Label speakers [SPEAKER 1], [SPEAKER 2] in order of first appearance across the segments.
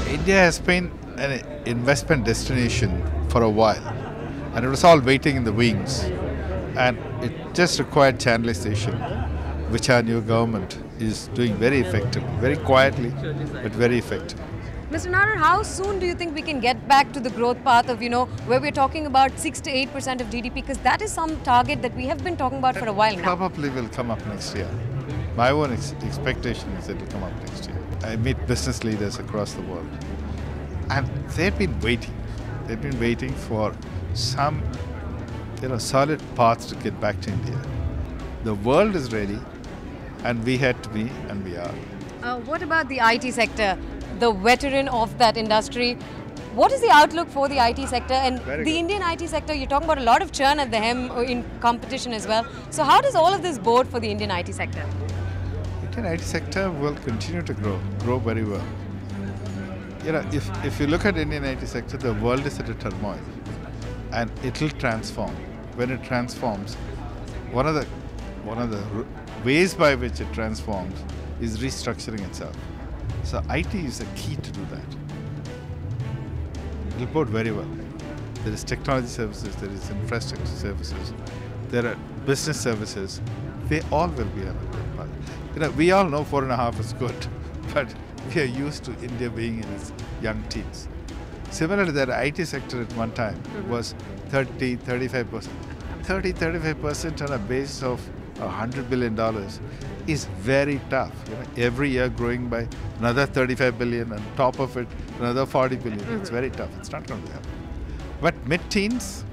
[SPEAKER 1] India has been an investment destination for a while, and it was all waiting in the wings, and it just required channelization, which our new government is doing very effectively, very quietly, but very effectively.
[SPEAKER 2] Mr. Nadar, how soon do you think we can get back to the growth path of, where we're talking about 6 to 8% of GDP? Because that is some target that we have been talking about for a while now.
[SPEAKER 1] Probably will come up next year. My own expectation is that it will come up next year. I meet business leaders across the world, and they've been waiting. They've been waiting for some, solid path to get back to India. The world is ready, and we had to be, and we are.
[SPEAKER 2] What about the IT sector? The veteran of that industry. What is the outlook for the IT sector and the Indian IT sector? You're talking about a lot of churn at the hem in competition as well. So how does all of this bode for the Indian IT sector?
[SPEAKER 1] Indian IT sector will continue to grow very well. If you look at Indian IT sector, the world is at a turmoil, and it will transform. When it transforms, one of the ways by which it transforms is restructuring itself. So IT is the key to do that. It will bode very well. There is technology services, there is infrastructure services, there are business services. They all will be on a good path. We all know 4.5 is good, but we are used to India being in its young teens. Similarly, the IT sector at one time was 30-35%. 30-35% on a base of $100 billion is very tough. Every year growing by another 35 billion, on top of it another 40 billion. It's very tough. It's not going to happen. But mid-teens,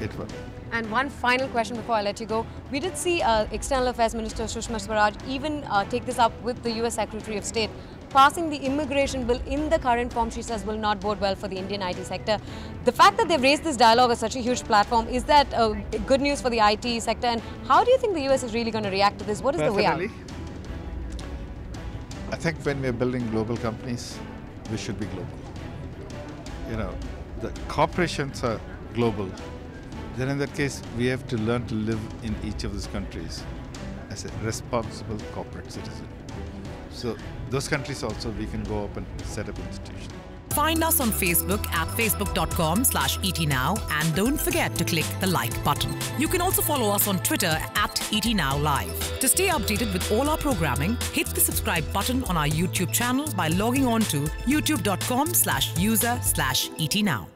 [SPEAKER 1] it will.
[SPEAKER 2] And one final question before I let you go. We did see External Affairs Minister Sushma Swaraj even take this up with the US Secretary of State. Passing the immigration bill in the current form, she says, will not bode well for the Indian IT sector. The fact that they've raised this dialogue as such a huge platform, is that good news for the IT sector? And how do you think the US is really going to react to this? What is the way out?
[SPEAKER 1] I think when we're building global companies, we should be global. The corporations are global. Then in that case, we have to learn to live in each of these countries as a responsible corporate citizen. So those countries also, we can go up and set up institutions.
[SPEAKER 3] Find us on Facebook at facebook.com/ETNow, and don't forget to click the like button. You can also follow us on Twitter at ETNowLive. To stay updated with all our programming, hit the subscribe button on our YouTube channel by logging on to youtube.com/user/ETNow.